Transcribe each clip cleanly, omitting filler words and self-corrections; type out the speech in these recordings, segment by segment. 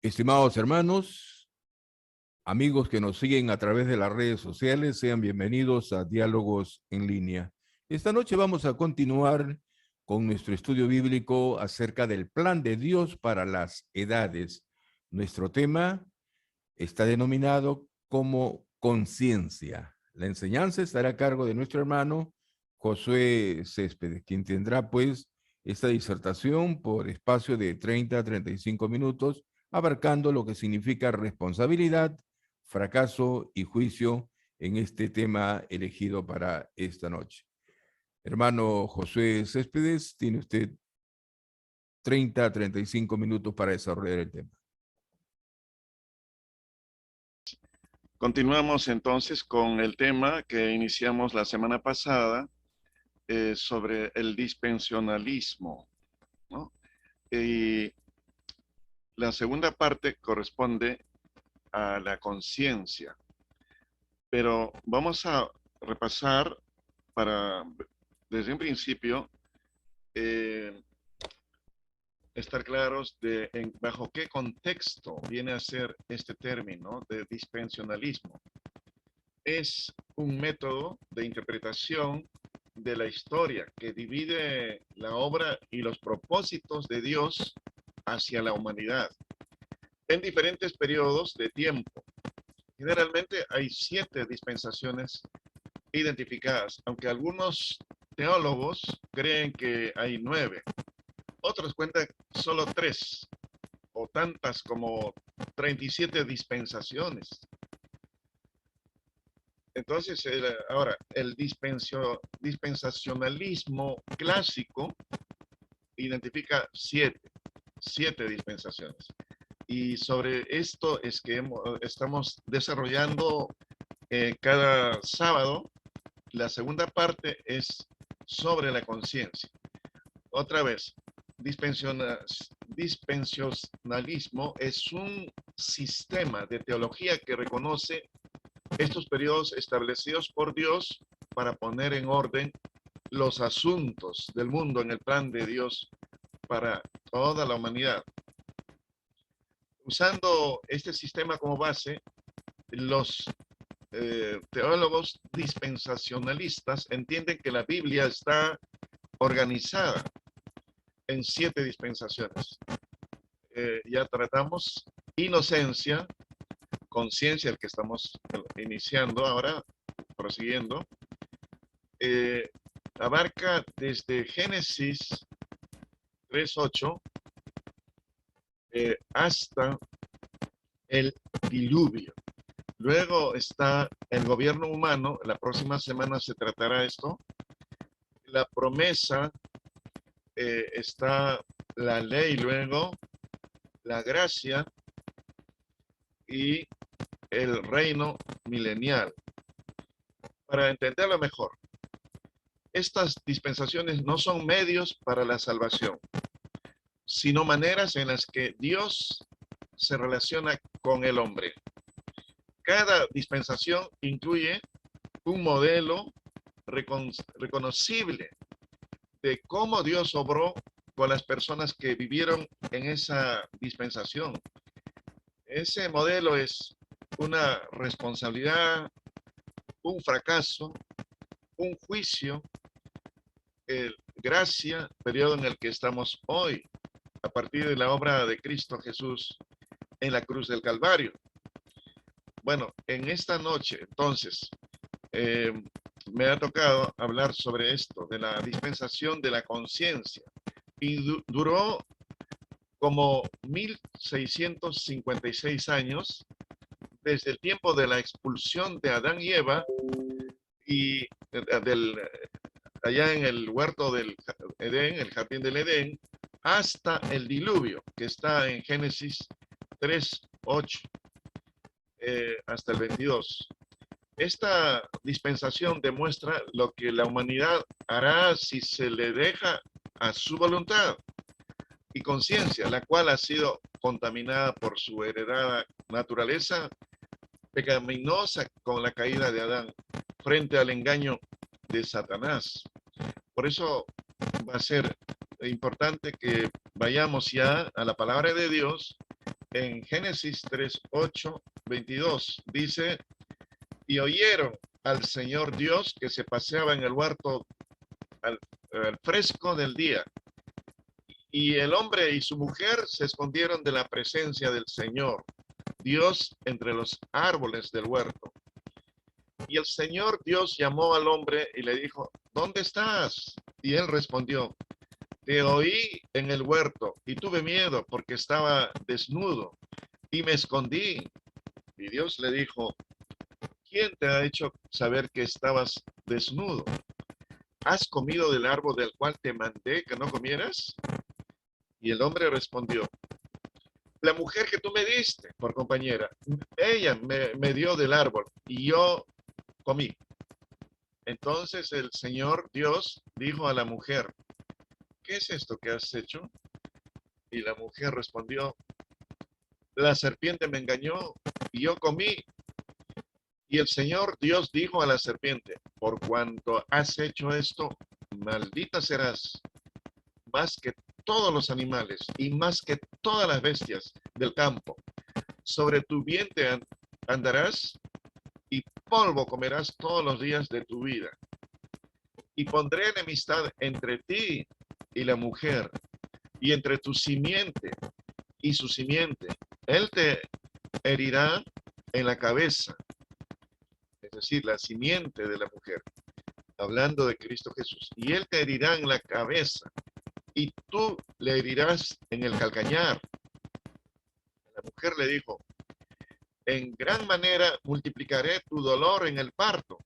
Estimados hermanos, amigos que nos siguen a través de las redes sociales, sean bienvenidos a Diálogos en Línea. Esta noche vamos a continuar con nuestro estudio bíblico acerca del plan de Dios para las edades. Nuestro tema está denominado como conciencia. La enseñanza estará a cargo de nuestro hermano Josué Céspedes, quien tendrá pues esta disertación por espacio de 30 a 35 minutos, abarcando lo que significa responsabilidad, fracaso y juicio en este tema elegido para esta noche. Hermano Josué Céspedes, tiene usted 30 a 35 minutos para desarrollar el tema. Continuamos entonces con el tema que iniciamos la semana pasada sobre el dispensionalismo, ¿no? Y la segunda parte corresponde a la conciencia, pero vamos a repasar desde un principio, estar claros bajo qué contexto viene a ser este término de dispensionalismo. Es un método de interpretación de la historia que divide la obra y los propósitos de Dios hacia la humanidad en diferentes periodos de tiempo. Generalmente hay 7 dispensaciones identificadas, aunque algunos teólogos creen que hay 9. Otros cuentan solo 3 o tantas como 37 dispensaciones. Entonces, ahora, el dispensacionalismo clásico identifica 7 dispensaciones. Y sobre esto es que estamos desarrollando cada sábado. La segunda parte es sobre la conciencia. Otra vez, dispensacionalismo es un sistema de teología que reconoce estos periodos establecidos por Dios para poner en orden los asuntos del mundo en el plan de Dios para toda la humanidad. Usando este sistema como base, los teólogos dispensacionalistas entienden que la Biblia está organizada en 7 dispensaciones. Ya tratamos inocencia, conciencia, el que estamos iniciando ahora, prosiguiendo. Abarca desde Génesis 3:8 hasta el diluvio. Luego está el gobierno humano, la próxima semana se tratará esto. La promesa, está la ley, luego la gracia y el reino milenial. Para entenderlo mejor, estas dispensaciones no son medios para la salvación, sino maneras en las que Dios se relaciona con el hombre. Cada dispensación incluye un modelo reconocible de cómo Dios obró con las personas que vivieron en esa dispensación. Ese modelo es una responsabilidad, un fracaso, un juicio, gracia, periodo en el que estamos hoy, a partir de la obra de Cristo Jesús en la cruz del Calvario. Bueno, en esta noche, entonces, me ha tocado hablar sobre esto, de la dispensación de la conciencia. Y duró como 1656 años, desde el tiempo de la expulsión de Adán y Eva, y allá en el huerto del Edén, el jardín del Edén, hasta el diluvio, que está en Génesis 3:8, hasta el 22. Esta dispensación demuestra lo que la humanidad hará si se le deja a su voluntad y conciencia, la cual ha sido contaminada por su heredada naturaleza pecaminosa con la caída de Adán frente al engaño de Satanás. Por eso va a ser importante que vayamos ya a la palabra de Dios en Génesis 3:8-22. Dice, y oyeron al Señor Dios que se paseaba en el huerto al fresco del día. Y el hombre y su mujer se escondieron de la presencia del Señor Dios entre los árboles del huerto. Y el Señor Dios llamó al hombre y le dijo, ¿dónde estás? Y él respondió, te oí en el huerto y tuve miedo porque estaba desnudo y me escondí. Y Dios le dijo, ¿quién te ha hecho saber que estabas desnudo? ¿Has comido del árbol del cual te mandé que no comieras? Y el hombre respondió, la mujer que tú me diste por compañera, ella me dio del árbol y yo comí. Entonces el Señor Dios dijo a la mujer, ¿qué es esto que has hecho? Y la mujer respondió, la serpiente me engañó y yo comí. Y el Señor Dios dijo a la serpiente, por cuanto has hecho esto, maldita serás más que todos los animales y más que todas las bestias del campo. Sobre tu vientre andarás y polvo comerás todos los días de tu vida. Y pondré enemistad entre ti y la mujer, y entre tu simiente y su simiente. Él te herirá en la cabeza, es decir, la simiente de la mujer, hablando de Cristo Jesús. Y él te herirá en la cabeza, y tú le herirás en el calcañar. La mujer le dijo, en gran manera multiplicaré tu dolor en el parto.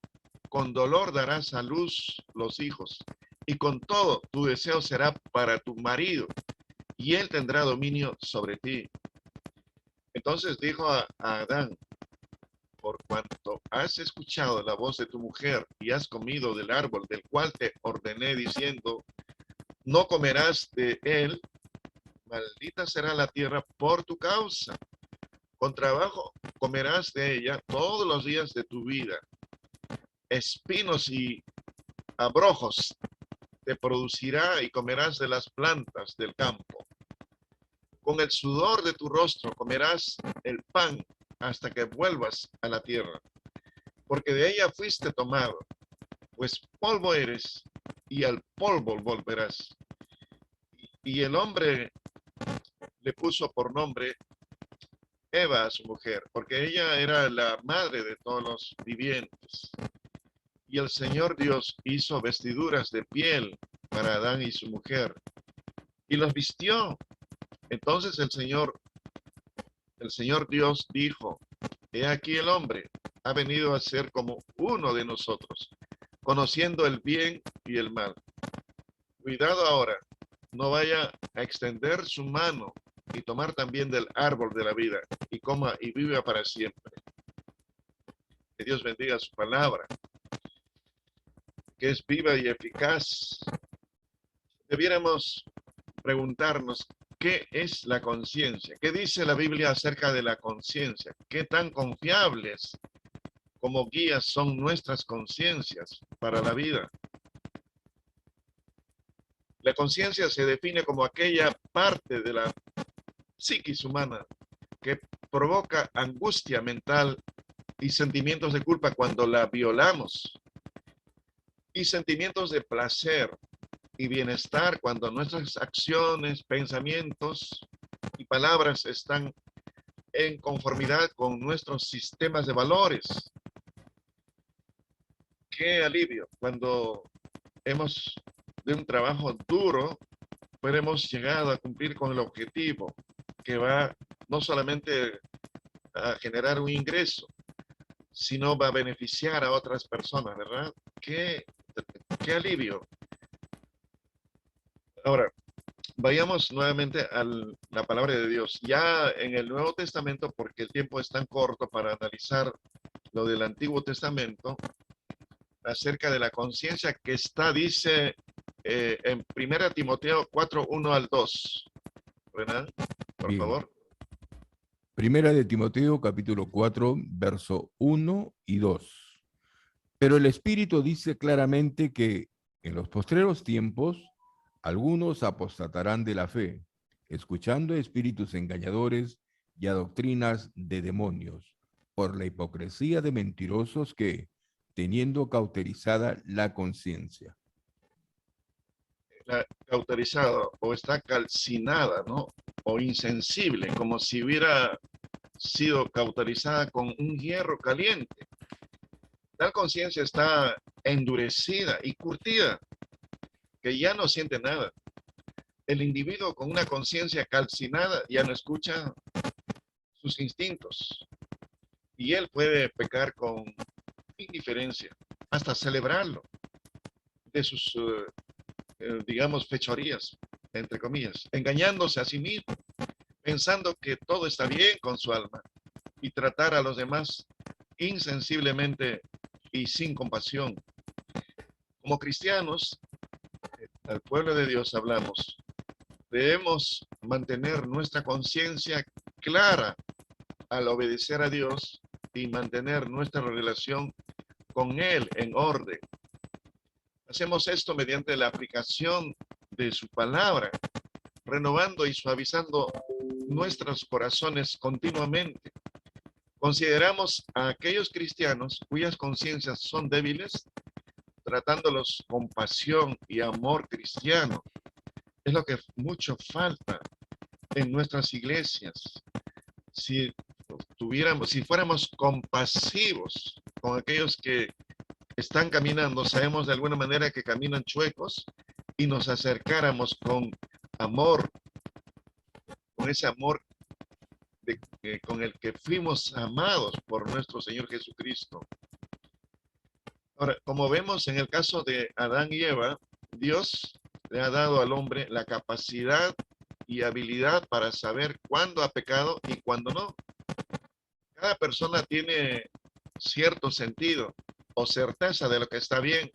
Con dolor darás a luz los hijos, y con todo tu deseo será para tu marido, y él tendrá dominio sobre ti. Entonces dijo a Adán, por cuanto has escuchado la voz de tu mujer y has comido del árbol del cual te ordené diciendo, no comerás de él, maldita será la tierra por tu causa. Con trabajo comerás de ella todos los días de tu vida. Espinos y abrojos te producirá y comerás de las plantas del campo. Con el sudor de tu rostro comerás el pan hasta que vuelvas a la tierra, porque de ella fuiste tomado, pues polvo eres y al polvo volverás. Y el hombre le puso por nombre Eva a su mujer, porque ella era la madre de todos los vivientes. Y el Señor Dios hizo vestiduras de piel para Adán y su mujer, y los vistió. Entonces el Señor Dios dijo, he aquí el hombre ha venido a ser como uno de nosotros, conociendo el bien y el mal. Cuidado ahora, no vaya a extender su mano y tomar también del árbol de la vida y coma y viva para siempre. Que Dios bendiga su palabra, que es viva y eficaz. Debiéramos preguntarnos, ¿qué es la conciencia? ¿Qué dice la Biblia acerca de la conciencia? ¿Qué tan confiables como guías son nuestras conciencias para la vida? La conciencia se define como aquella parte de la psiquis humana que provoca angustia mental y sentimientos de culpa cuando la violamos, y sentimientos de placer y bienestar cuando nuestras acciones, pensamientos y palabras están en conformidad con nuestros sistemas de valores. Qué alivio cuando hemos de un trabajo duro, pero hemos llegado a cumplir con el objetivo que va no solamente a generar un ingreso, sino va a beneficiar a otras personas, ¿verdad? Qué alivio. Ahora, vayamos nuevamente a la palabra de Dios. Ya en el Nuevo Testamento, porque el tiempo es tan corto para analizar lo del Antiguo Testamento, acerca de la conciencia que está, dice en 1 Timoteo 4, 1 al 2. Renan, por Bien. favor. Primera de Timoteo, capítulo 4, verso 1 y 2. Pero el Espíritu dice claramente que en los postreros tiempos algunos apostatarán de la fe, escuchando espíritus engañadores y a doctrinas de demonios, por la hipocresía de mentirosos que, teniendo cauterizada la conciencia. Cauterizada o está calcinada, ¿no? O insensible, como si hubiera sido cauterizada con un hierro caliente. Tal conciencia está endurecida y curtida, que ya no siente nada. El individuo con una conciencia calcinada ya no escucha sus instintos y él puede pecar con indiferencia, hasta celebrarlo de sus, digamos, fechorías, entre comillas, engañándose a sí mismo, pensando que todo está bien con su alma y tratar a los demás insensiblemente y sin compasión. Como cristianos, al pueblo de Dios hablamos, debemos mantener nuestra conciencia clara al obedecer a Dios y mantener nuestra relación con Él en orden. Hacemos esto mediante la aplicación de su palabra, renovando y suavizando nuestros corazones continuamente. Consideramos a aquellos cristianos cuyas conciencias son débiles, tratándolos con pasión y amor cristiano. Es lo que mucho falta en nuestras iglesias. Si fuéramos compasivos con aquellos que están caminando, sabemos de alguna manera que caminan chuecos, y nos acercáramos con amor, con ese amor con el que fuimos amados por nuestro Señor Jesucristo. Ahora, como vemos en el caso de Adán y Eva, Dios le ha dado al hombre la capacidad y habilidad para saber cuándo ha pecado y cuándo no. Cada persona tiene cierto sentido o certeza de lo que está bien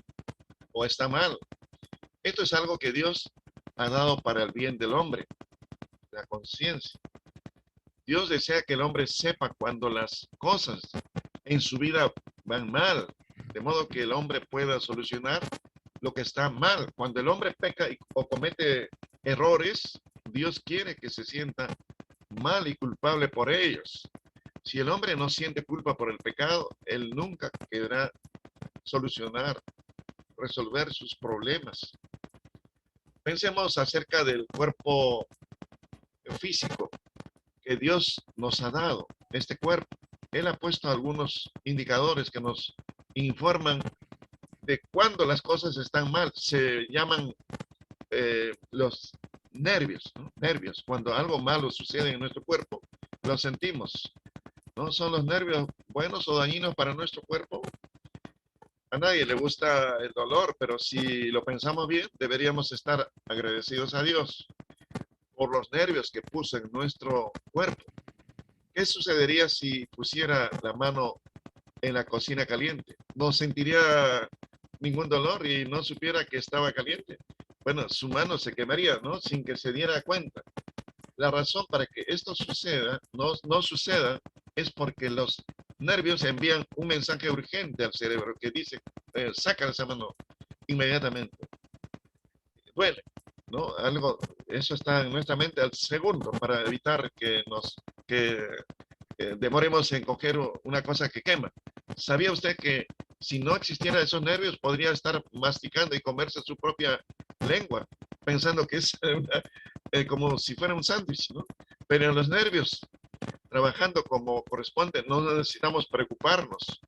o está mal. Esto es algo que Dios ha dado para el bien del hombre, la conciencia. Dios desea que el hombre sepa cuando las cosas en su vida van mal, de modo que el hombre pueda solucionar lo que está mal. Cuando el hombre peca o comete errores, Dios quiere que se sienta mal y culpable por ellos. Si el hombre no siente culpa por el pecado, él nunca querrá solucionar, resolver sus problemas. Pensemos acerca del cuerpo físico que Dios nos ha dado, este cuerpo. Él ha puesto algunos indicadores que nos informan de cuándo las cosas están mal. Se llaman los nervios, ¿no? Nervios. Cuando algo malo sucede en nuestro cuerpo, lo sentimos. ¿No son los nervios buenos o dañinos para nuestro cuerpo? A nadie le gusta el dolor, pero si lo pensamos bien, deberíamos estar agradecidos a Dios por los nervios que puso en nuestro cuerpo. ¿Qué sucedería si pusiera la mano en la cocina caliente? No sentiría ningún dolor y no supiera que estaba caliente. Bueno, su mano se quemaría, ¿no? Sin que se diera cuenta. La razón para que esto suceda, no suceda, es porque los nervios envían un mensaje urgente al cerebro que dice, saca esa mano inmediatamente. Duele, ¿no? Algo, eso está en nuestra mente al segundo para evitar que demoremos en coger una cosa que quema. ¿Sabía usted que si no existieran esos nervios podría estar masticando y comerse su propia lengua, pensando que es como si fuera un sándwich, ¿no? Pero en los nervios, trabajando como corresponde, no necesitamos preocuparnos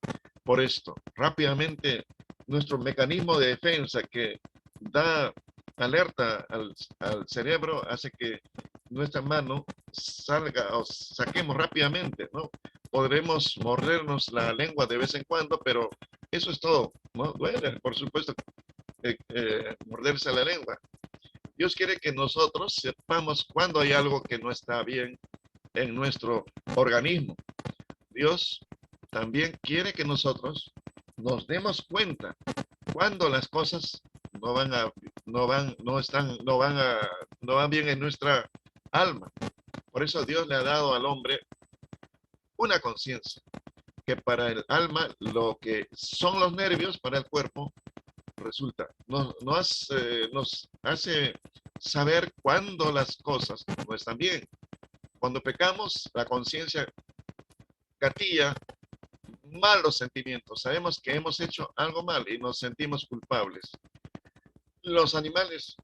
por esto. Rápidamente, nuestro mecanismo de defensa que da alerta al cerebro hace que nuestra mano salga o saquemos rápidamente, ¿no? Podremos mordernos la lengua de vez en cuando, pero eso es todo, ¿no? Duele, por supuesto, morderse la lengua. Dios quiere que nosotros sepamos cuando hay algo que no está bien en nuestro organismo. Dios también quiere que nosotros nos demos cuenta cuando las cosas no van bien en nuestra alma. Por eso Dios le ha dado al hombre una conciencia, que para el alma lo que son los nervios, para el cuerpo resulta, nos hace saber cuándo las cosas no están bien. Cuando pecamos, la conciencia gatilla malos sentimientos. Sabemos que hemos hecho algo mal y nos sentimos culpables. Los animales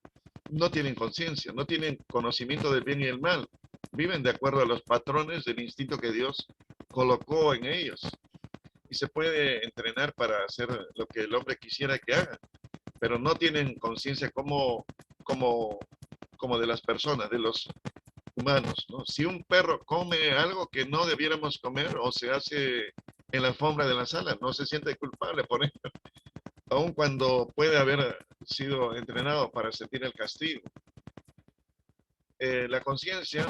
no tienen conciencia, no tienen conocimiento del bien y el mal. Viven de acuerdo a los patrones del instinto que Dios colocó en ellos. Y se puede entrenar para hacer lo que el hombre quisiera que haga, pero no tienen conciencia como de las personas, de los humanos, ¿no? Si un perro come algo que no debiéramos comer o se hace en la alfombra de la sala, no se siente culpable por ello, aun cuando puede haber sido entrenado para sentir el castigo. La conciencia,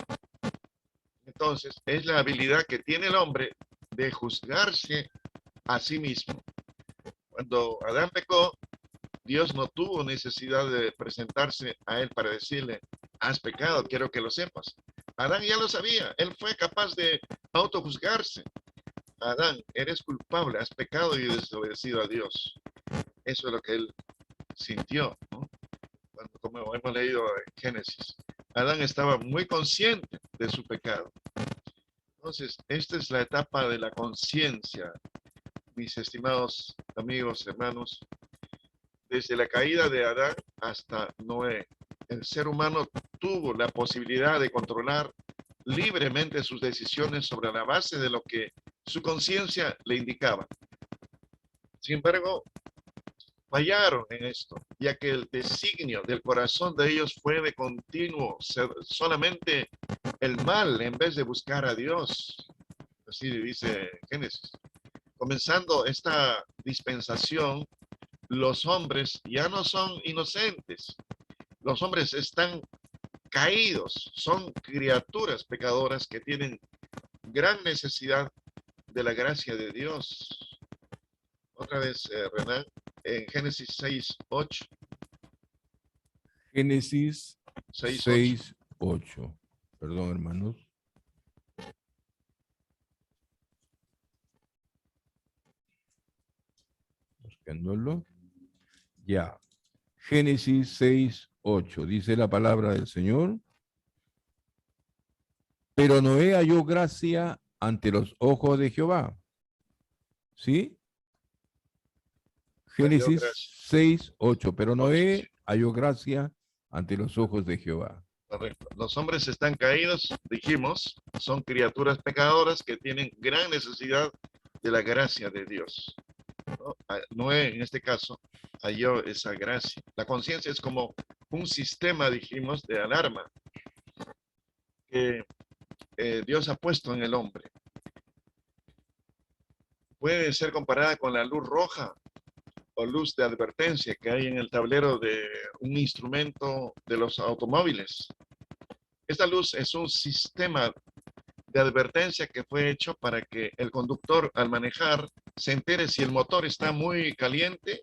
entonces, es la habilidad que tiene el hombre de juzgarse a sí mismo. Cuando Adán pecó, Dios no tuvo necesidad de presentarse a él para decirle, has pecado, quiero que lo sepas. Adán ya lo sabía, él fue capaz de autojuzgarse. Adán, eres culpable, has pecado y desobedecido a Dios. Eso es lo que él sintió, ¿no? Como hemos leído en Génesis. Adán estaba muy consciente de su pecado. Entonces, esta es la etapa de la conciencia, mis estimados amigos, hermanos. Desde la caída de Adán hasta Noé, el ser humano tuvo la posibilidad de controlar libremente sus decisiones sobre la base de lo que su conciencia le indicaba. Sin embargo, fallaron en esto, ya que el designio del corazón de ellos fue de continuo, solamente el mal en vez de buscar a Dios. Así dice Génesis. Comenzando esta dispensación, los hombres ya no son inocentes. Los hombres están caídos, son criaturas pecadoras que tienen gran necesidad de la gracia de Dios. Otra vez, Renan, en Génesis 6:8. Génesis 6:8. 6:8. Perdón, hermanos. Buscándolo. Ya. Génesis 6:8. Dice la palabra del Señor. Pero Noé halló gracia ante los ojos de Jehová. ¿Sí? Génesis 6:8. Pero Noé halló gracia ante los ojos de Jehová. Correcto. Los hombres están caídos, dijimos, son criaturas pecadoras que tienen gran necesidad de la gracia de Dios. Noé, en este caso, halló esa gracia. La conciencia es como un sistema, dijimos, de alarma que Dios ha puesto en el hombre. Puede ser comparada con la luz roja o luz de advertencia que hay en el tablero de un instrumento de los automóviles. Esta luz es un sistema de advertencia que fue hecho para que el conductor al manejar se entere si el motor está muy caliente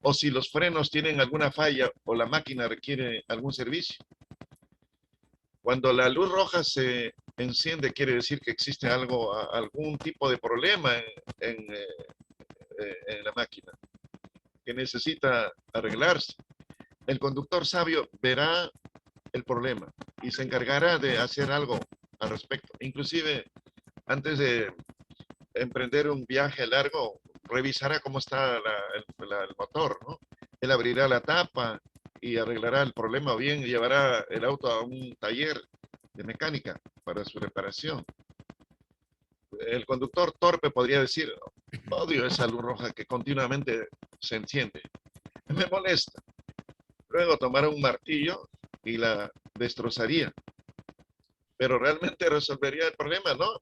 o si los frenos tienen alguna falla o la máquina requiere algún servicio. Cuando la luz roja se enciende, quiere decir que existe algún tipo de problema en la máquina que necesita arreglarse. El conductor sabio verá el problema y se encargará de hacer algo al respecto. Inclusive, antes de emprender un viaje largo, revisará cómo está el motor, ¿no? Él abrirá la tapa y arreglará el problema, o bien llevará el auto a un taller de mecánica para su reparación. El conductor torpe podría decir, odio esa luz roja que continuamente se enciende, me molesta. Luego tomará un martillo y la destrozaría. Pero realmente resolvería el problema, ¿no?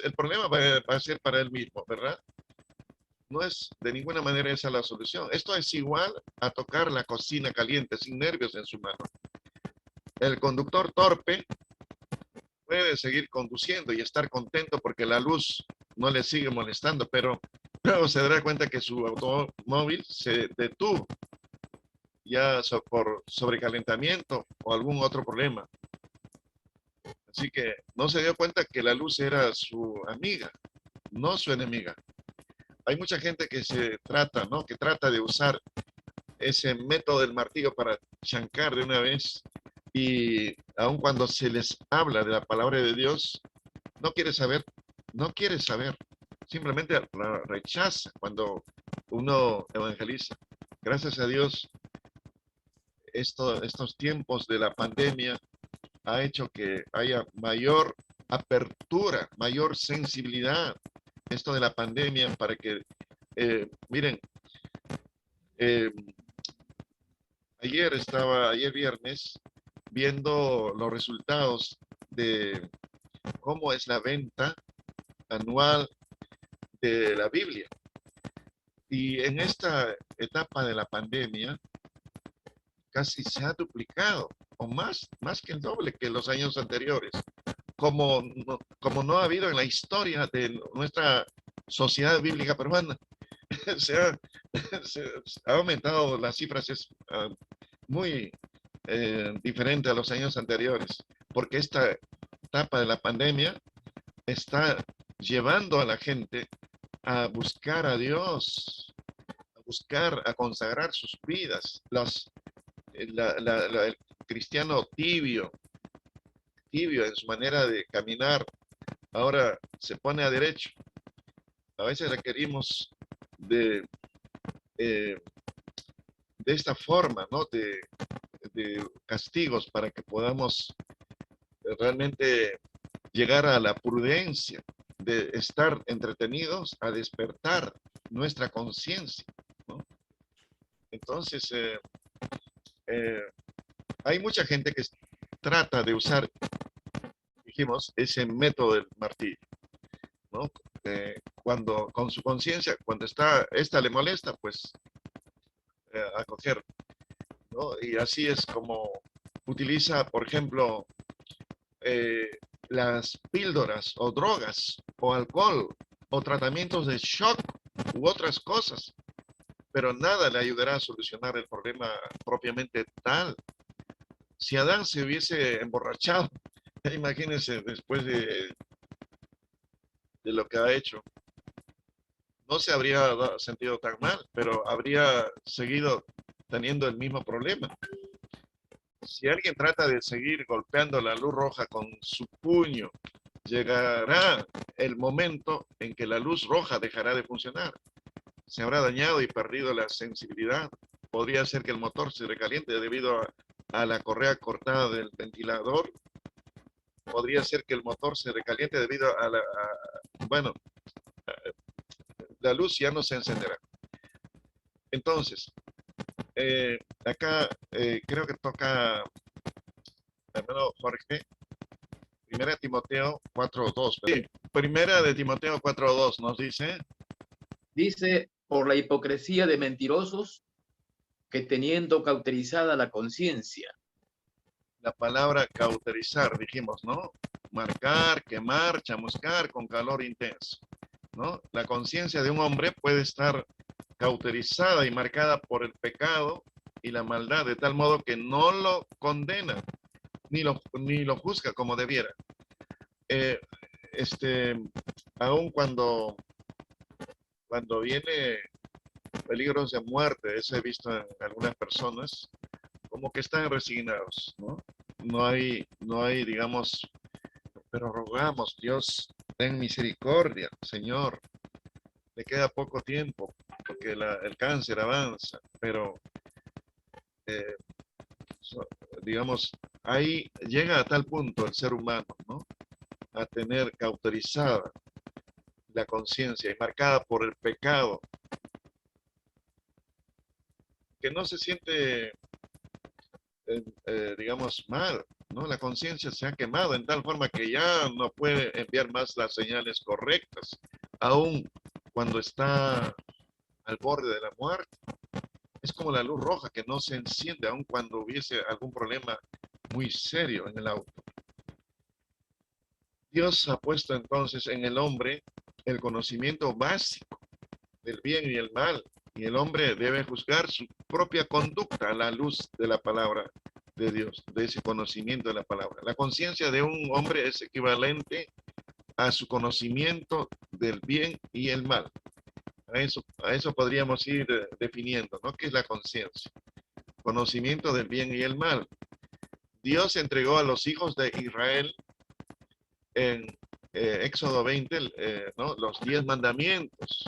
El problema va a ser para él mismo, ¿verdad? No es de ninguna manera esa la solución. Esto es igual a tocar la cocina caliente sin nervios en su mano. El conductor torpe puede seguir conduciendo y estar contento porque la luz no le sigue molestando, pero luego se dará cuenta que su automóvil se detuvo ya por sobrecalentamiento o algún otro problema. Así que no se dio cuenta que la luz era su amiga, no su enemiga. Hay mucha gente que ¿no? Que trata de usar ese método del martillo para chancar de una vez Y aun cuando se les habla de la palabra de Dios, no quiere saber, no quiere saber, simplemente la rechaza cuando uno evangeliza. Gracias a Dios, estos tiempos de la pandemia ha hecho que haya mayor apertura, mayor sensibilidad, esto de la pandemia, para que, miren, eh, ayer viernes, viendo los resultados de cómo es la venta anual de la Biblia. Y en esta etapa de la pandemia, casi se ha duplicado, o más que el doble que los años anteriores. Como no ha habido en la historia de nuestra sociedad bíblica peruana, se ha, se ha aumentado las cifras, es muy diferente a los años anteriores, porque esta etapa de la pandemia está llevando a la gente a buscar a Dios, a buscar, a consagrar sus vidas. El cristiano tibio en su manera de caminar, ahora se pone a derecho. A veces requerimos de, eh, de esta forma, ¿no? De castigos para que podamos realmente llegar a la prudencia de estar entretenidos, a despertar nuestra conciencia, ¿no? Entonces, eh, hay mucha gente que trata de usar, dijimos, ese método del martillo, ¿no? Cuando con su conciencia, cuando esta le molesta, pues a coger, ¿no? Y así es como utiliza, por ejemplo, eh, las píldoras o drogas o alcohol o tratamientos de shock u otras cosas, pero nada le ayudará a solucionar el problema propiamente tal. Si Adán se hubiese emborrachado, imagínense después de lo que ha hecho, no se habría sentido tan mal, pero habría seguido teniendo el mismo problema. Si alguien trata de seguir golpeando la luz roja con su puño, llegará el momento en que la luz roja dejará de funcionar. Se habrá dañado y perdido la sensibilidad. Podría ser que el motor se recaliente debido a la correa cortada del ventilador. Podría ser que el motor se recaliente debido bueno, la luz ya no se encenderá. Entonces, acá creo que toca, hermano Jorge, Primera de Timoteo 4.2. Sí, Primera de Timoteo 4.2 nos dice. Dice, por la hipocresía de mentirosos que teniendo cauterizada la conciencia. La palabra cauterizar, dijimos, ¿no? Marcar, quemar, chamuscar con calor intenso, ¿no? La conciencia de un hombre puede estar cauterizada y marcada por el pecado y la maldad, de tal modo que no lo condena, ni lo juzga como debiera. Aun cuando viene peligros de muerte, eso he visto en algunas personas, como que están resignados, ¿no? No hay, digamos, pero rogamos, Dios, ten misericordia, Señor. Le queda poco tiempo, porque el cáncer avanza, pero, eh, digamos, ahí llega a tal punto el ser humano, ¿no? A tener cauterizada la conciencia y marcada por el pecado, que no se siente, digamos, mal, ¿no? La conciencia se ha quemado en tal forma que ya no puede enviar más las señales correctas, aun cuando está al borde de la muerte. Es como la luz roja que no se enciende aun cuando hubiese algún problema muy serio en el auto. Dios ha puesto entonces en el hombre el conocimiento básico del bien y el mal, y el hombre debe juzgar su propia conducta a la luz de la palabra de Dios, de ese conocimiento de la palabra. La conciencia de un hombre es equivalente a su conocimiento del bien y el mal. A eso podríamos ir definiendo, ¿no? ¿Qué es la conciencia? Conocimiento del bien y el mal. Dios entregó a los hijos de Israel en Éxodo 20, ¿no? Los 10 mandamientos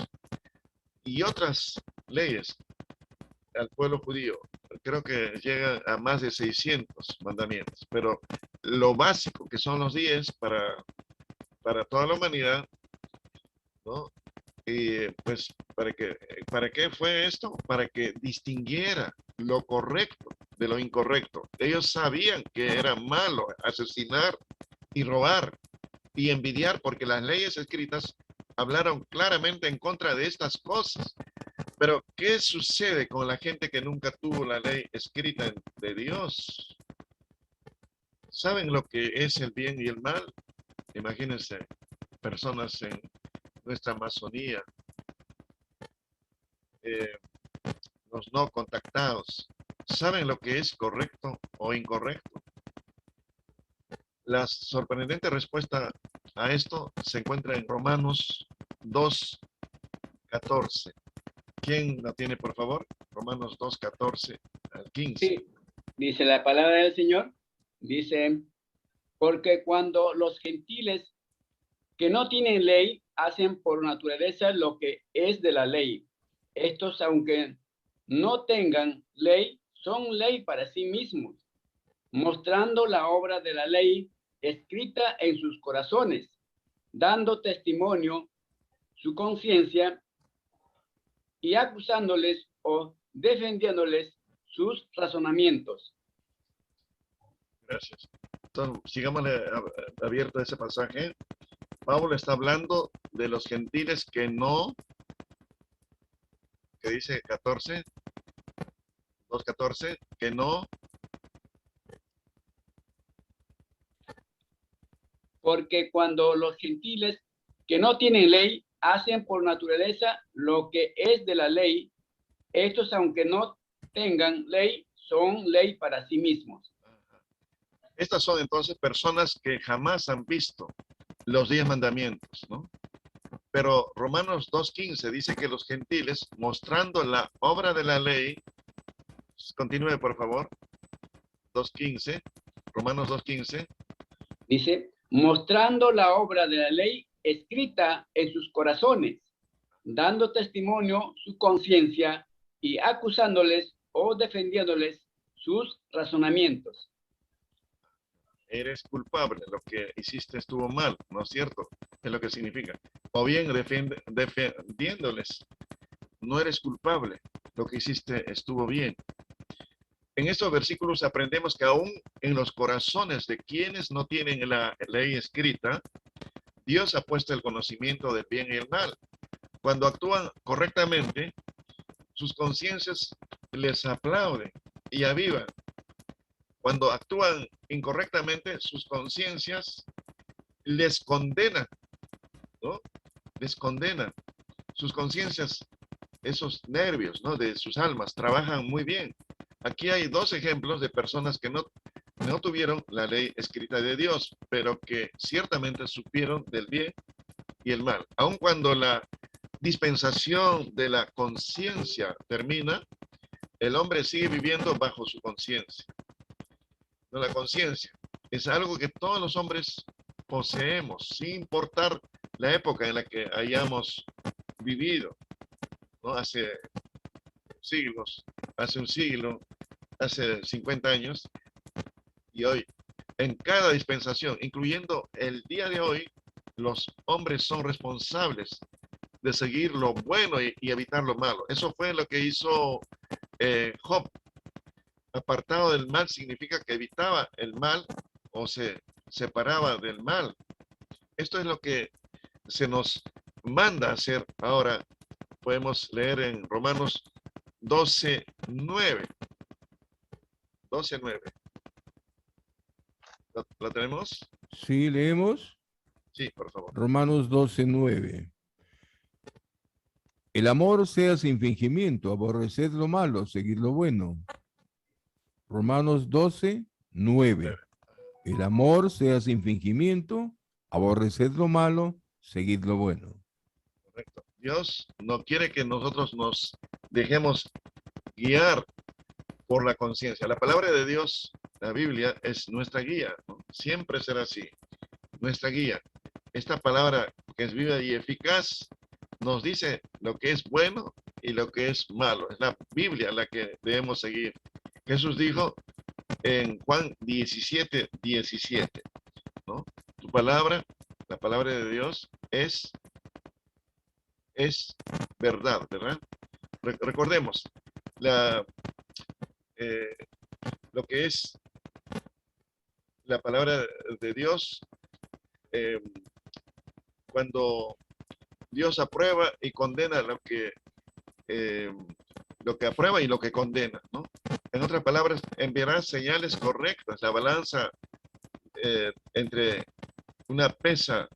y otras leyes al pueblo judío. Creo que llega a más de 600 mandamientos, pero lo básico que son los 10 para toda la humanidad, ¿no? Y pues, ¿para qué fue esto? Para que distinguiera lo correcto de lo incorrecto. Ellos sabían que era malo asesinar y robar y envidiar, porque las leyes escritas hablaron claramente en contra de estas cosas. Pero, ¿qué sucede con la gente que nunca tuvo la ley escrita de Dios? ¿Saben lo que es el bien y el mal? Imagínense, personas en nuestra Amazonía, los no contactados, ¿saben lo que es correcto o incorrecto? La sorprendente respuesta a esto se encuentra en Romanos 2:14. ¿Quién la tiene, por favor? Romanos 2:14 al 15. Sí, dice la palabra del Señor, dice, porque cuando los gentiles que no tienen ley hacen por naturaleza lo que es de la ley, estos, aunque no tengan ley, son ley para sí mismos, mostrando la obra de la ley escrita en sus corazones, dando testimonio su conciencia y acusándoles o defendiéndoles sus razonamientos. Gracias. Entonces, sigamos abierto ese pasaje. Pablo está hablando de los gentiles que no, que dice 14, 2:14, que no. Porque cuando los gentiles que no tienen ley hacen por naturaleza lo que es de la ley, estos, aunque no tengan ley, son ley para sí mismos. Estas son entonces personas que jamás han visto los 10 mandamientos, ¿no? Pero Romanos 2:15 dice que los gentiles, mostrando la obra de la ley, continúe por favor, 2:15, Romanos 2:15. Dice, mostrando la obra de la ley escrita en sus corazones, dando testimonio su conciencia y acusándoles o defendiéndoles sus razonamientos. Eres culpable, lo que hiciste estuvo mal, ¿no es cierto? Es lo que significa. O bien defendiéndoles, no eres culpable, lo que hiciste estuvo bien. En estos versículos aprendemos que aún en los corazones de quienes no tienen la ley escrita, Dios ha puesto el conocimiento del bien y el mal. Cuando actúan correctamente, sus conciencias les aplauden y avivan. Cuando actúan incorrectamente, sus conciencias les condenan, ¿no? Les condenan. Sus conciencias, esos nervios, ¿no? De sus almas, trabajan muy bien. Aquí hay dos ejemplos de personas que no tuvieron la ley escrita de Dios, pero que ciertamente supieron del bien y el mal. Aun cuando la dispensación de la conciencia termina, el hombre sigue viviendo bajo su conciencia. No, la conciencia es algo que todos los hombres poseemos, sin importar la época en la que hayamos vivido, ¿no? Hace siglos, hace un siglo, hace 50 años, y hoy, en cada dispensación, incluyendo el día de hoy, los hombres son responsables de seguir lo bueno y evitar lo malo. Eso fue lo que hizo Job. Apartado del mal significa que evitaba el mal o se separaba del mal. Esto es lo que se nos manda a hacer. Ahora podemos leer en Romanos 12:9. 12:9. ¿La tenemos? Sí, leemos. Sí, por favor. Romanos 12:9. El amor sea sin fingimiento, aborreced lo malo, seguid lo bueno. Romanos 12:9. El amor sea sin fingimiento, aborreced lo malo, seguid lo bueno. Correcto. Dios no quiere que nosotros nos dejemos guiar por la conciencia. La palabra de Dios la Biblia es nuestra guía, ¿no? Siempre será así, nuestra guía. Esta palabra que es viva y eficaz nos dice lo que es bueno y lo que es malo. Es la Biblia la que debemos seguir. Jesús dijo en Juan 17:17, ¿no? Tu palabra, la palabra de Dios es verdad, ¿verdad? Recordemos, eh, lo que es la palabra de Dios, eh, cuando Dios aprueba y condena lo que aprueba y lo que condena, ¿no? En otras palabras, enviará señales correctas, la balanza entre una pesa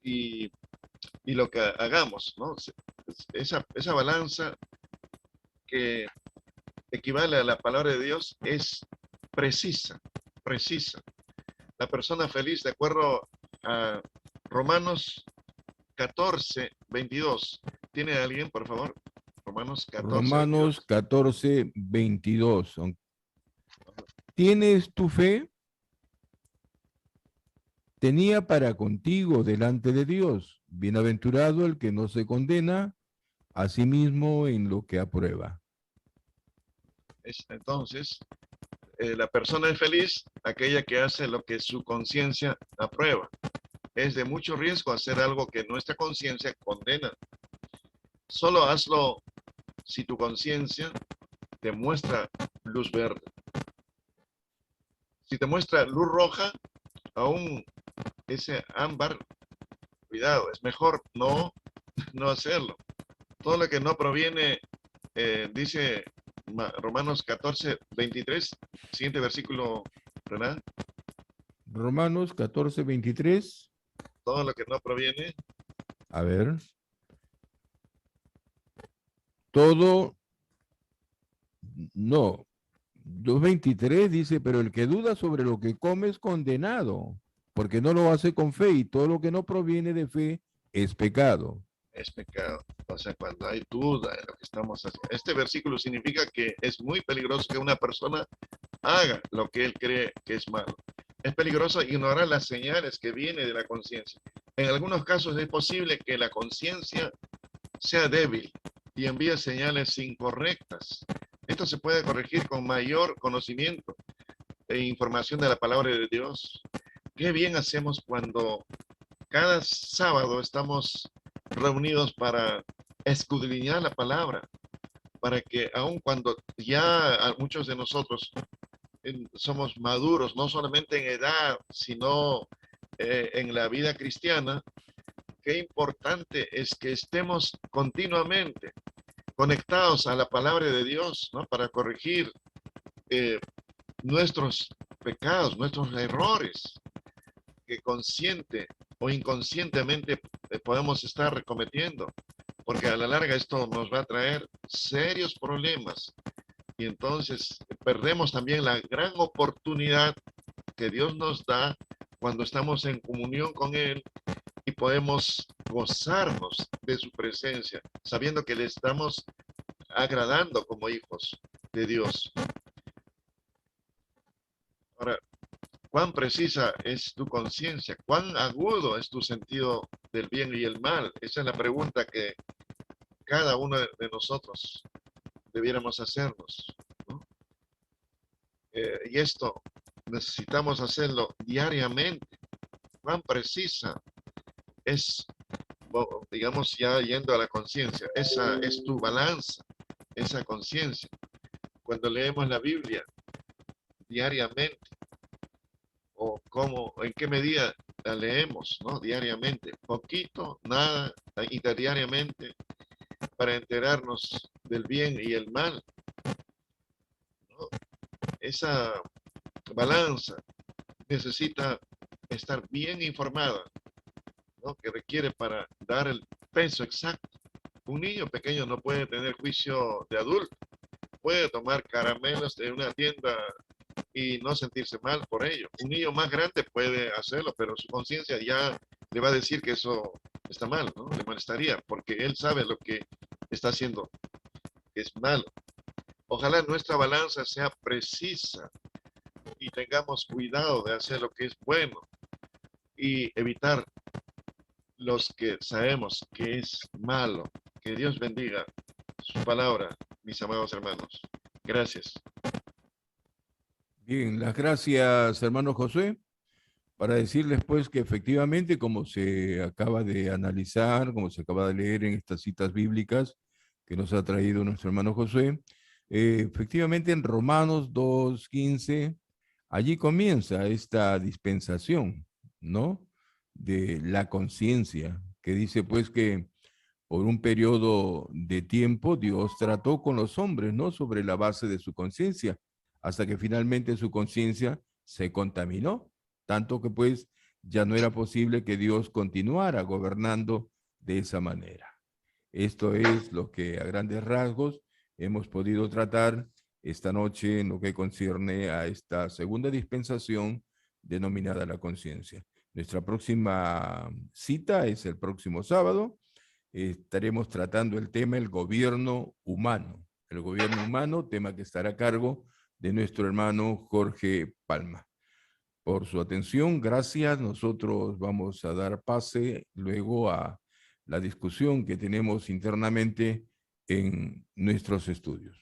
y lo que hagamos, ¿no? Esa balanza que equivale a la palabra de Dios es precisa, precisa. La persona feliz, de acuerdo a Romanos 14:22. ¿Tiene alguien, por favor? Romanos 14:22. Romanos 14:22. ¿Tienes tu fe? Tenía para contigo delante de Dios. Bienaventurado el que no se condena a sí mismo en lo que aprueba. Entonces, la persona es feliz, aquella que hace lo que su conciencia aprueba. Es de mucho riesgo hacer algo que nuestra conciencia condena. Solo hazlo si tu conciencia te muestra luz verde. Si te muestra luz roja, aún ese ámbar, cuidado, es mejor no hacerlo. Todo lo que no proviene, dice Romanos 14:23, siguiente versículo, Renan. Romanos 14:23. Todo lo que no proviene. A ver. Todo, no. 2:23 dice, pero el que duda sobre lo que come es condenado, porque no lo hace con fe, y todo lo que no proviene de fe es pecado. Es pecado. O sea, cuando hay duda en lo que estamos haciendo. Este versículo significa que es muy peligroso que una persona haga lo que él cree que es malo. Es peligroso ignorar las señales que vienen de la conciencia. En algunos casos es posible que la conciencia sea débil y envíe señales incorrectas. Esto se puede corregir con mayor conocimiento e información de la palabra de Dios. Qué bien hacemos cuando cada sábado estamos reunidos para escudriñar la palabra, para que aun cuando ya muchos de nosotros somos maduros, no solamente en edad, sino en la vida cristiana, qué importante es que estemos continuamente conectados a la palabra de Dios, ¿no? Para corregir nuestros pecados, nuestros errores, que consciente o inconscientemente podemos estar cometiendo, porque a la larga esto nos va a traer serios problemas. Y entonces perdemos también la gran oportunidad que Dios nos da cuando estamos en comunión con Él y podemos gozarnos de su presencia, sabiendo que le estamos agradando como hijos de Dios. Ahora, ¿cuán precisa es tu conciencia? ¿Cuán agudo es tu sentido del bien y el mal? Esa es la pregunta que cada uno de nosotros debiéramos hacernos, ¿no? Y esto necesitamos hacerlo diariamente. ¿Cuán precisa es, digamos, ya yendo a la conciencia? Esa es tu balanza, esa conciencia. Cuando leemos la Biblia diariamente, o cómo, en qué medida la leemos, ¿no? Diariamente, poquito, nada, diariamente, para enterarnos del bien y el mal, ¿no? Esa balanza necesita estar bien informada, ¿no? Que requiere para dar el peso exacto. Un niño pequeño no puede tener juicio de adulto, puede tomar caramelos de una tienda y no sentirse mal por ello. Un niño más grande puede hacerlo, pero su conciencia ya le va a decir que eso está mal, ¿no? Le molestaría, porque él sabe lo que está haciendo, que es malo. Ojalá nuestra balanza sea precisa, y tengamos cuidado de hacer lo que es bueno y evitar los que sabemos que es malo. Que Dios bendiga su palabra, mis amados hermanos. Gracias. Bien, las gracias, hermano José, para decirles pues que efectivamente, como se acaba de analizar, como se acaba de leer en estas citas bíblicas que nos ha traído nuestro hermano José, efectivamente en Romanos 2:15, allí comienza esta dispensación, ¿no? De la conciencia, que dice pues que por un periodo de tiempo Dios trató con los hombres, ¿no? Sobre la base de su conciencia, hasta que finalmente su conciencia se contaminó, tanto que pues ya no era posible que Dios continuara gobernando de esa manera. Esto es lo que a grandes rasgos hemos podido tratar esta noche en lo que concierne a esta segunda dispensación denominada la conciencia. Nuestra próxima cita es el próximo sábado. Estaremos tratando el tema el gobierno humano. El gobierno humano, tema que estará a cargo de nuestro hermano Jorge Palma. Por su atención, gracias. Nosotros vamos a dar pase luego a la discusión que tenemos internamente en nuestros estudios.